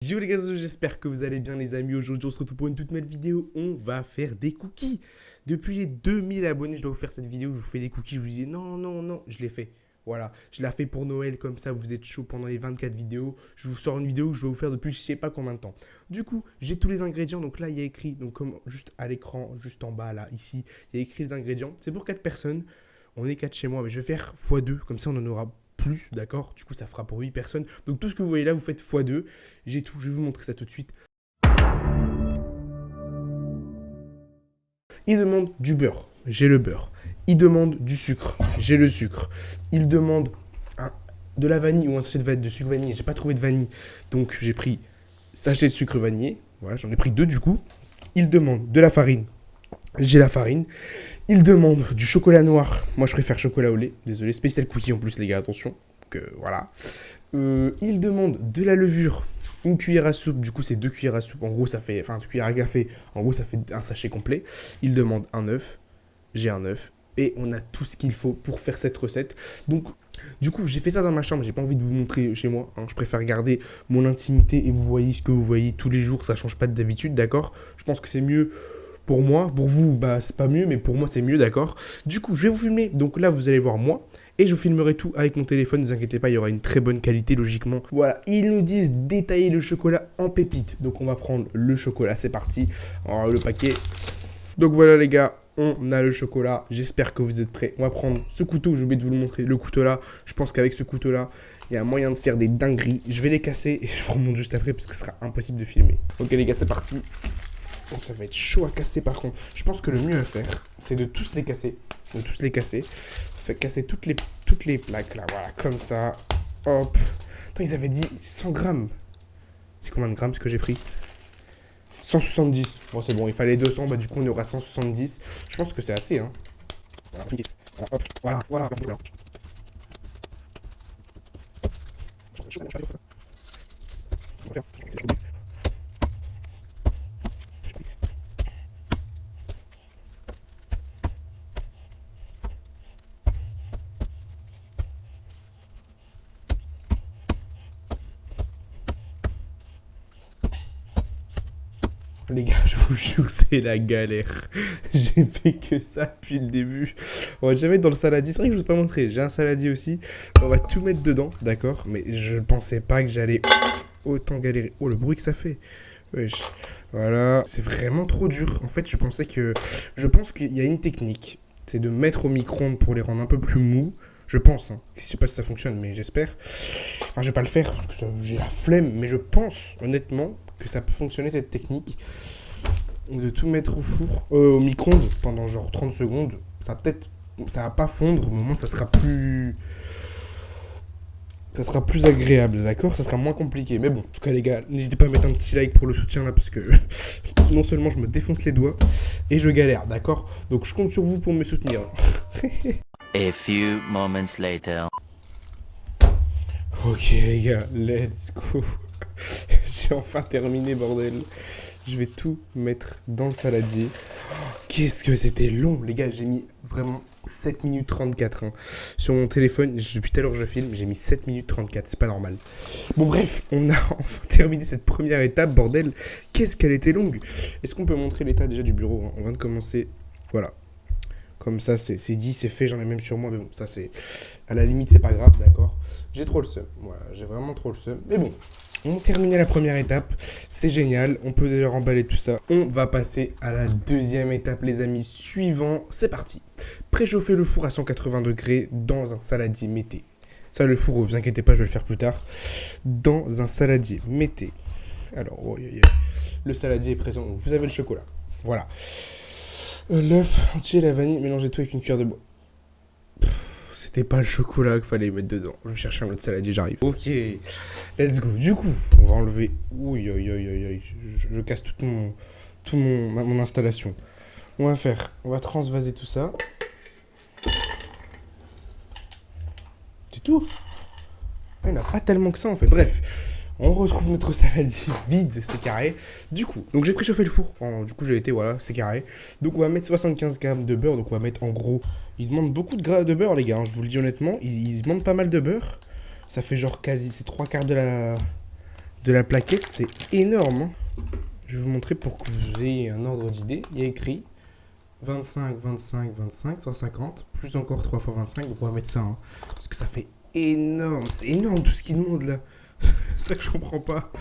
Yo les gars, j'espère que vous allez bien les amis. Aujourd'hui on se retrouve pour une toute nouvelle vidéo. On va faire des cookies. Depuis les 2000 abonnés je dois vous faire cette vidéo. Je vous fais des cookies, je vous dis non, je l'ai fait. Voilà, je l'ai fait pour Noël, comme ça vous êtes chaud pendant les 24 vidéos. Je vous sors une vidéo que je vais vous faire depuis je sais pas combien de temps. Du coup, j'ai tous les ingrédients, donc là il y a écrit, donc comme juste à l'écran, juste en bas là, ici, il y a écrit les ingrédients. C'est pour 4 personnes, on est 4 chez moi, mais je vais faire x2, comme ça on en aura plus, d'accord? Du coup ça fera pour 8 personnes. Donc tout ce que vous voyez là, vous faites x2. J'ai tout, je vais vous montrer ça tout de suite. Il demande du beurre, j'ai le beurre. Il demande du sucre, j'ai le sucre. Il demande de la vanille ou un sachet de sucre vanillé. J'ai pas trouvé de vanille, donc j'ai pris sachet de sucre vanillé. Voilà, j'en ai pris 2 du coup. Il demande de la farine, j'ai la farine. Il demande du chocolat noir. Moi je préfère chocolat au lait. Désolé, spécial cookie en plus les gars, attention. Voilà. Il demande de la levure. Une cuillère à soupe, du coup c'est 2 cuillères à soupe, en gros ça fait, enfin 2 cuillères à café, en gros ça fait un sachet complet. Il demande un œuf, j'ai un œuf, et on a tout ce qu'il faut pour faire cette recette. Donc du coup j'ai fait ça dans ma chambre, j'ai pas envie de vous montrer chez moi, hein. Je préfère garder mon intimité et vous voyez ce que vous voyez tous les jours, ça change pas d'habitude, d'accord? Je pense que c'est mieux pour moi, pour vous bah c'est pas mieux, mais pour moi c'est mieux, d'accord? Du coup je vais vous filmer, donc là vous allez voir moi. Et je filmerai tout avec mon téléphone, ne vous inquiétez pas, il y aura une très bonne qualité logiquement. Voilà, ils nous disent détailler le chocolat en pépites. Donc on va prendre le chocolat, c'est parti. Alors le paquet. Donc voilà les gars, on a le chocolat. J'espère que vous êtes prêts. On va prendre ce couteau, j'ai oublié de vous le montrer, le couteau là. Je pense qu'avec ce couteau là, il y a moyen de faire des dingueries. Je vais les casser et je vous remonte juste après parce que ce sera impossible de filmer. Ok les gars, c'est parti. Oh, ça va être chaud à casser par contre. Je pense que le mieux à faire, c'est de tous les casser. De tous les casser. Fait casser toutes les plaques là, voilà, comme ça. Hop. Attends, ils avaient dit 100 grammes. C'est combien de grammes ce que j'ai pris? 170. Bon, c'est bon, il fallait 200, bah du coup on aura 170. Je pense que c'est assez, hein. Voilà, hop, voilà. Les gars, je vous jure, c'est la galère. J'ai fait que ça depuis le début. On va jamais mettre dans le saladier. C'est vrai que je vous ai pas montré. J'ai un saladier aussi. On va tout mettre dedans, d'accord? Mais je pensais pas que j'allais autant galérer. Oh, le bruit que ça fait. Wesh. Voilà. C'est vraiment trop dur. En fait, je pense qu'il y a une technique. C'est de mettre au micro-ondes pour les rendre un peu plus mous. Je pense, hein. Je sais pas si ça fonctionne, mais j'espère. Enfin, je vais pas le faire parce que j'ai la flemme, mais je pense, honnêtement, que ça peut fonctionner cette technique de tout mettre au four, au micro-ondes pendant genre 30 secondes. Ça va pas fondre, mais au moins ça sera plus agréable, d'accord? Ça sera moins compliqué. Mais bon, en tout cas les gars, n'hésitez pas à mettre un petit like pour le soutien là, parce que non seulement je me défonce les doigts, et je galère, d'accord? Donc je compte sur vous pour me soutenir. A few moments later. Ok les gars, let's go. J'ai enfin terminé, bordel. Je vais tout mettre dans le saladier. Qu'est-ce que c'était long, les gars. J'ai mis vraiment 7 minutes 34 hein. Sur mon téléphone. Depuis tout à l'heure je filme, j'ai mis 7 minutes 34. C'est pas normal. Bon bref, on a enfin terminé cette première étape, bordel. Qu'est-ce qu'elle était longue. Est-ce qu'on peut montrer l'état déjà du bureau, hein? On vient de commencer. Voilà. Comme ça, c'est dit, c'est fait, j'en ai même sur moi, mais bon, ça c'est... À la limite, c'est pas grave, d'accord? J'ai trop le seum, voilà, j'ai vraiment trop le seum. Mais bon, on a terminé la première étape, c'est génial, on peut déjà remballer tout ça. On va passer à la deuxième étape, les amis, suivant, c'est parti. Préchauffer le four à 180 degrés dans un saladier, mettez. Ça, le four, vous inquiétez pas, je vais le faire plus tard. Dans un saladier, mettez. Alors, oh, le saladier est présent, donc vous avez le chocolat, voilà. L'œuf entier, la vanille, mélangez tout avec une cuillère de bois. C'était pas le chocolat qu'il fallait mettre dedans. Je vais chercher un autre saladier, j'arrive. Ok, let's go. Du coup, on va enlever... Oui, je casse mon installation. On va transvaser tout ça. C'est tout. Il n'y en a pas tellement que ça en fait. Bref. On retrouve notre saladier vide, c'est carré. Du coup, donc j'ai préchauffé le four. Du coup, j'ai été, voilà, c'est carré. Donc, on va mettre 75 grammes de beurre. Donc, on va mettre en gros. Il demande beaucoup de beurre, les gars. Hein, je vous le dis honnêtement. Il demande pas mal de beurre. Ça fait genre quasi, c'est 3 quarts de de la plaquette, c'est énorme. Hein. Je vais vous montrer pour que vous ayez un ordre d'idée. Il y a écrit 25, 25, 25, 150, plus encore 3 fois 25. Donc on va mettre ça, hein, parce que ça fait énorme. C'est énorme tout ce qu'il demande là. C'est ça que je comprends pas.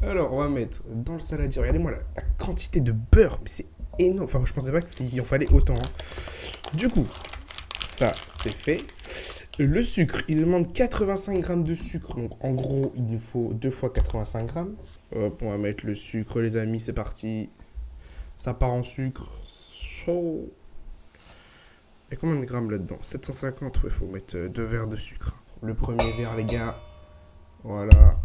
Alors on va mettre dans le saladier. Regardez-moi la quantité de beurre, mais c'est énorme. Enfin, je pensais pas qu'il en fallait autant. Hein. Du coup, ça c'est fait. Le sucre, il demande 85 grammes de sucre. Donc en gros, il nous faut 2 fois 85 grammes. Hop, on va mettre le sucre, les amis, c'est parti. Ça part en sucre. Il y a combien de grammes là-dedans? 750, ouais, faut mettre 2 verres de sucre. Le premier verre, les gars. Voilà.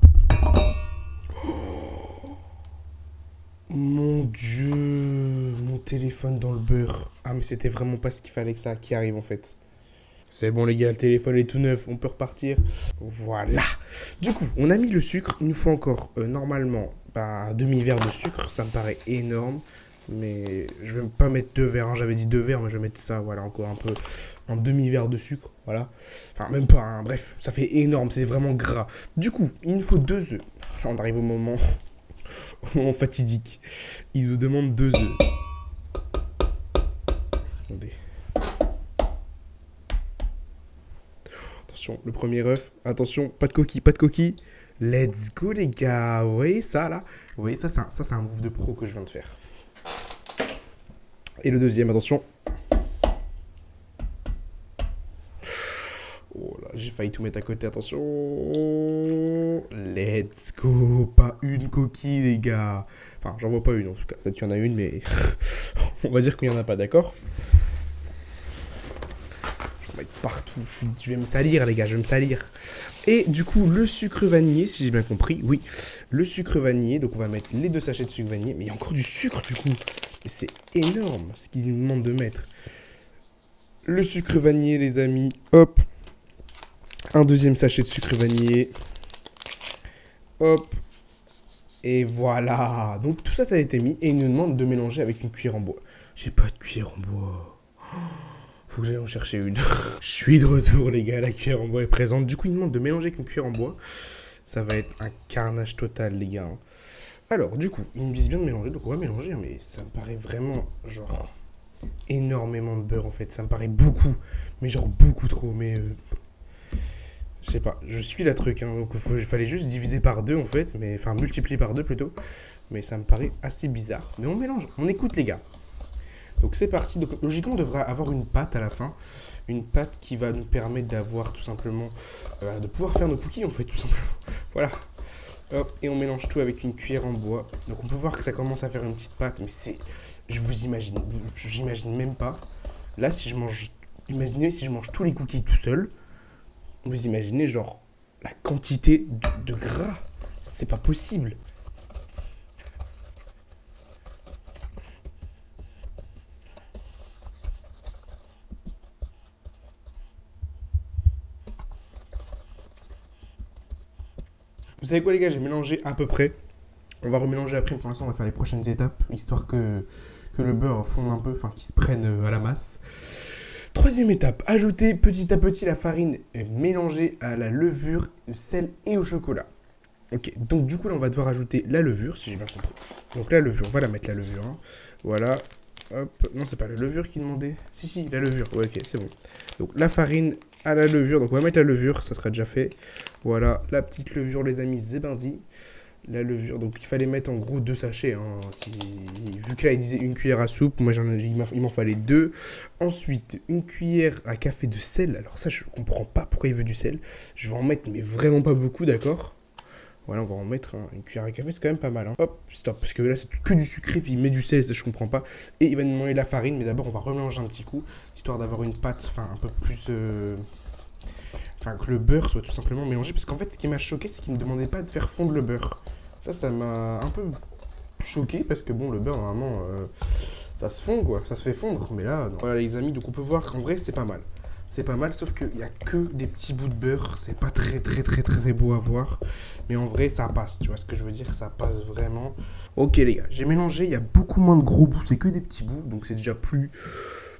Oh, mon Dieu, mon téléphone dans le beurre. Ah, mais c'était vraiment pas ce qu'il fallait que ça qui arrive en fait. C'est bon les gars, le téléphone est tout neuf, on peut repartir. Voilà. Du coup, on a mis le sucre. Il nous faut encore normalement un demi-verre de sucre. Ça me paraît énorme. Mais je vais pas mettre 2 verres. Hein. J'avais dit 2 verres, mais je vais mettre ça, voilà, encore un peu. Un demi-verre de sucre, voilà. Enfin, même pas, hein. Bref, ça fait énorme, c'est vraiment gras. Du coup, il nous faut 2 œufs. Là, on arrive au moment fatidique. Il nous demande 2 œufs. Attendez. Attention, le premier œuf. Attention, pas de coquille, pas de coquille. Let's go, les gars. Vous voyez ça, là? Vous voyez, ça, c'est un move de pro que je viens de faire. Et le deuxième, attention. Oh là, j'ai failli tout mettre à côté, attention. Let's go. Pas une coquille, les gars. Enfin, j'en vois pas une, en tout cas. Peut-être qu'il y en a une, mais on va dire qu'il n'y en a pas, d'accord? Partout, je vais me salir les gars, je vais me salir. Et du coup le sucre vanillé, si j'ai bien compris, oui, le sucre vanillé, donc on va mettre les 2 sachets de sucre vanillé, mais il y a encore du sucre du coup, et c'est énorme ce qu'il nous demande de mettre. Le sucre vanillé les amis, hop, un deuxième sachet de sucre vanillé, hop, et voilà, donc tout ça a été mis, et il nous demande de mélanger avec une cuillère en bois. J'ai pas de cuillère en bois. Faut que j'aille en chercher une. Je suis de retour les gars, la cuillère en bois est présente. Du coup il me demande de mélanger avec une cuillère en bois. Ça va être un carnage total les gars. Alors du coup, ils me disent bien de mélanger, donc on va mélanger. Mais ça me paraît vraiment genre énormément de beurre en fait. Ça me paraît beaucoup, mais genre beaucoup trop. Mais je sais pas, je suis la truc. Hein, donc il fallait juste diviser par 2 en fait. Enfin multiplier par 2 plutôt. Mais ça me paraît assez bizarre. Mais on mélange, on écoute les gars. Donc c'est parti, donc logiquement on devrait avoir une pâte à la fin, une pâte qui va nous permettre d'avoir tout simplement, de pouvoir faire nos cookies en fait tout simplement, voilà. Hop, et on mélange tout avec une cuillère en bois, donc on peut voir que ça commence à faire une petite pâte, mais j'imagine même pas, là si je mange, imaginez si je mange tous les cookies tout seul, vous imaginez genre la quantité de gras, c'est pas possible. Vous savez quoi les gars, j'ai mélangé à peu près. On va remélanger après, pour l'instant on va faire les prochaines étapes, histoire que le beurre fonde un peu, enfin qu'il se prenne à la masse. Troisième étape, ajouter petit à petit la farine mélangée à la levure, sel et au chocolat. Ok, donc du coup là on va devoir ajouter la levure, si j'ai bien compris. Donc la levure, on va la mettre la levure. Hein. Voilà, hop, non c'est pas la levure qui demandait. Si, la levure, ouais ok, c'est bon. Donc la farine à la levure, donc on va mettre la levure, ça sera déjà fait. Voilà, la petite levure les amis, c'est bindi. La levure, donc il fallait mettre en gros 2 sachets. Hein, vu que là il disait une cuillère à soupe, moi il m'en fallait 2. Ensuite, une cuillère à café de sel. Alors ça je comprends pas pourquoi il veut du sel. Je vais en mettre mais vraiment pas beaucoup, d'accord. Voilà, on va en mettre une cuillère à café, c'est quand même pas mal. Hein. Hop, stop, parce que là c'est que du sucré, puis il met du sel, ça je comprends pas. Et il va nous demander la farine, mais d'abord on va remélanger un petit coup, histoire d'avoir une pâte, un peu plus... Enfin, que le beurre soit tout simplement mélangé, parce qu'en fait ce qui m'a choqué, c'est qu'il ne me demandait pas de faire fondre le beurre. Ça m'a un peu choqué, parce que bon, le beurre, normalement, ça se fond, quoi, ça se fait fondre. Mais là, non. Voilà les amis, donc on peut voir qu'en vrai c'est pas mal. C'est pas mal, sauf qu'il n'y a que des petits bouts de beurre. C'est pas très beau à voir. Mais en vrai, ça passe. Tu vois ce que je veux dire? Ça passe vraiment. Ok, les gars, j'ai mélangé. Il y a beaucoup moins de gros bouts. C'est que des petits bouts. Donc, c'est déjà plus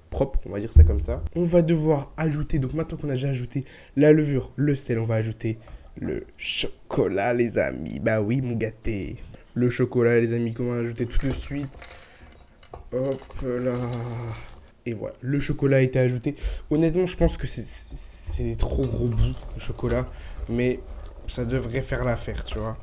propre. On va dire ça comme ça. On va devoir ajouter. Donc, maintenant qu'on a déjà ajouté la levure, le sel, on va ajouter Le chocolat, les amis. Bah oui, mon gâté. Le chocolat, les amis, comment ajouter tout de suite. Hop là. Et voilà, le chocolat a été ajouté. Honnêtement, je pense que c'est trop gros bout, le chocolat. Mais ça devrait faire l'affaire, tu vois.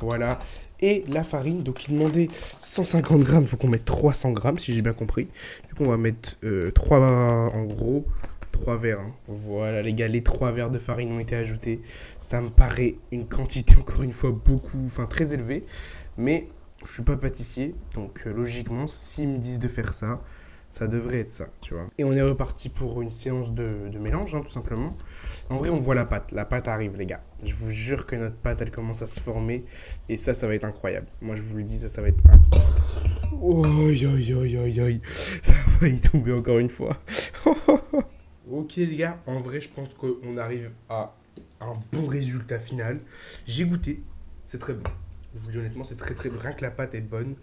Voilà. Et la farine, donc il demandait 150 grammes, il faut qu'on mette 300 grammes, si j'ai bien compris. Du coup, on va mettre 3, en gros, 3 verres. Hein. Voilà, les gars, les 3 verres de farine ont été ajoutés. Ça me paraît une quantité, encore une fois, enfin très élevée. Mais je suis pas pâtissier, donc logiquement, s'ils me disent de faire ça, ça devrait être ça, tu vois. Et on est reparti pour une séance de mélange, hein, tout simplement. En vrai, on voit la pâte. La pâte arrive, les gars. Je vous jure que notre pâte, elle commence à se former. Et ça va être incroyable. Moi, je vous le dis, ça va être... Aïe, aïe, aïe, aïe, aïe. Ça va y tomber encore une fois. Ok, les gars. En vrai, je pense qu'on arrive à un bon résultat final. J'ai goûté. C'est très bon. Je vous dis honnêtement, c'est très très bien. Rien que la pâte est bonne.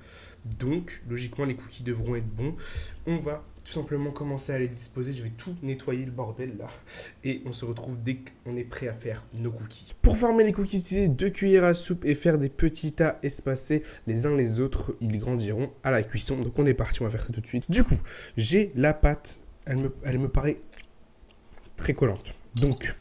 Donc, logiquement, les cookies devront être bons. On va tout simplement commencer à les disposer. Je vais tout nettoyer le bordel là. Et on se retrouve dès qu'on est prêt à faire nos cookies. Pour former les cookies, utilisez 2 cuillères à soupe et faire des petits tas espacés les uns les autres. Ils grandiront à la cuisson. Donc on est parti, on va faire ça tout de suite. Du coup, j'ai la pâte. Elle me paraît très collante. Donc,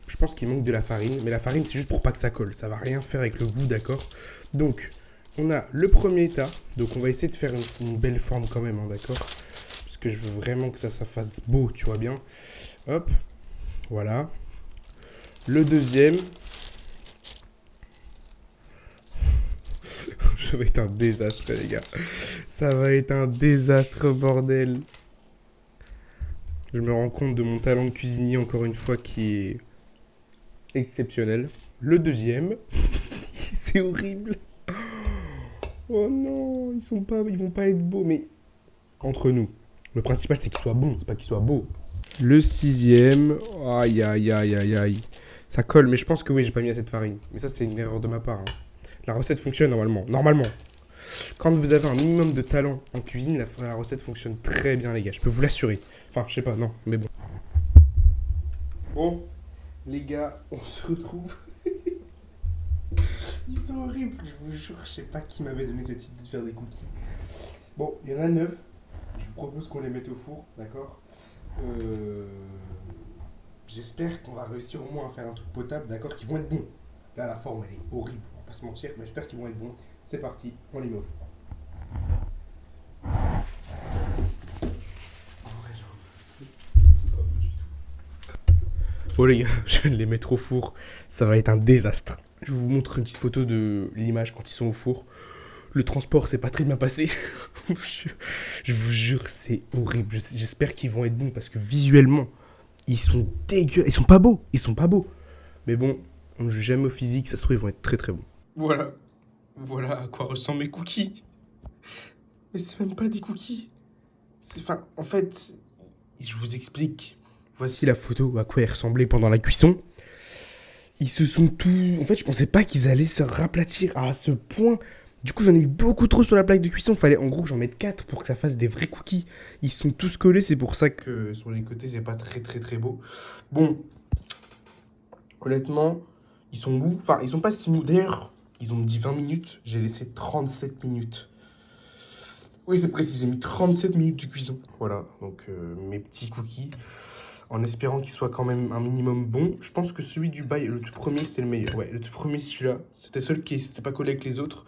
je pense qu'il manque de la farine. Mais la farine, c'est juste pour pas que ça colle. Ça va rien faire avec le goût, d'accord? Donc... on a le premier tas, donc on va essayer de faire une belle forme quand même, hein, d'accord? Parce que je veux vraiment que ça fasse beau, tu vois bien. Hop, voilà. Le deuxième. Ça va être un désastre, les gars. Ça va être un désastre, bordel. Je me rends compte de mon talent de cuisinier, encore une fois, qui est exceptionnel. Le deuxième. C'est horrible. Oh non, ils vont pas être beaux, mais entre nous, le principal c'est qu'ils soient bons, c'est pas qu'ils soient beaux. Le sixième, aïe aïe aïe aïe aïe, ça colle, mais je pense que oui, j'ai pas mis assez de farine. Mais ça c'est une erreur de ma part. Hein. La recette fonctionne normalement. Quand vous avez un minimum de talent en cuisine, la recette fonctionne très bien, les gars. Je peux vous l'assurer. Enfin, je sais pas, non, mais bon. Bon, les gars, on se retrouve. Ils sont horribles, je vous jure, je sais pas qui m'avait donné cette idée de faire des cookies. Bon, il y en a 9. Je vous propose qu'on les mette au four, d'accord? J'espère qu'on va réussir au moins à faire un truc potable, d'accord? Qui vont être bons. Là, la forme, elle est horrible, on va pas se mentir, mais j'espère qu'ils vont être bons. C'est parti, on les met au four. Bon les gars, je viens de les mettre au four, ça va être un désastre. Je vous montre une petite photo de l'image quand ils sont au four. Le transport s'est pas très bien passé. Je vous jure, c'est horrible. J'espère qu'ils vont être bons parce que visuellement, ils sont dégueux. Ils sont pas beaux. Mais bon, on ne joue jamais au physique, ça se trouve, ils vont être très très bons. Voilà à quoi ressemblent mes cookies. Mais c'est même pas des cookies. En fait, je vous explique. Voici la photo à quoi ils ressemblaient pendant la cuisson. Ils se sont tous... En fait, je pensais pas qu'ils allaient se raplatir à ce point. Du coup, j'en ai eu beaucoup trop sur la plaque de cuisson. Fallait en gros que j'en mette 4 pour que ça fasse des vrais cookies. Ils sont tous collés, c'est pour ça que sur les côtés, c'est pas très très très beau. Bon, honnêtement, ils sont mous. Enfin, ils sont pas si mous. D'ailleurs, ils ont dit 20 minutes. J'ai laissé 37 minutes. Oui, c'est précis, j'ai mis 37 minutes de cuisson. Voilà, donc mes petits cookies. En espérant qu'il soit quand même un minimum bon. Je pense que celui du bail, le tout premier, c'était le meilleur. Ouais, le tout premier, celui-là, c'était celui qui n'était pas collé avec les autres.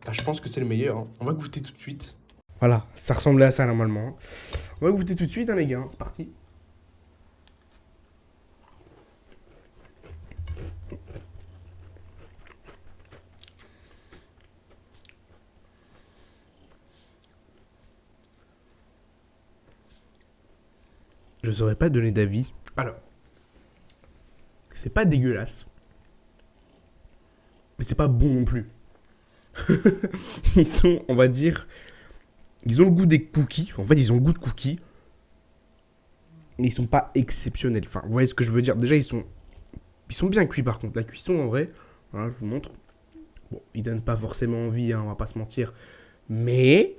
Bah, je pense que c'est le meilleur. Hein. On va goûter tout de suite. Voilà, ça ressemblait à ça normalement. On va goûter tout de suite, hein, les gars. C'est parti. Je ne saurais pas donner d'avis. Alors, c'est pas dégueulasse. Mais c'est pas bon non plus. Ils sont, on va dire, ils ont le goût des cookies. En fait, ils ont le goût de cookies. Mais ils sont pas exceptionnels. Enfin, vous voyez ce que je veux dire. Déjà, ils sont bien cuits par contre. La cuisson, en vrai, voilà, je vous montre. Bon, ils donnent pas forcément envie, hein, on va pas se mentir. Mais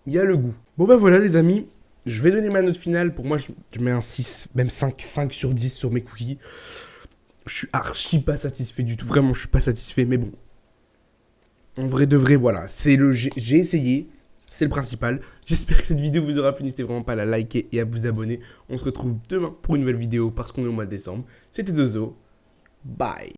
il y a le goût. Bon bah voilà les amis, je vais donner ma note finale. Pour moi, je mets un 6, même 5 sur 10 sur mes cookies. Je suis archi pas satisfait du tout. Vraiment, je suis pas satisfait. Mais bon, en vrai de vrai, voilà. J'ai essayé. C'est le principal. J'espère que cette vidéo vous aura plu. N'hésitez vraiment pas à la liker et à vous abonner. On se retrouve demain pour une nouvelle vidéo parce qu'on est au mois de décembre. C'était Zozo. Bye.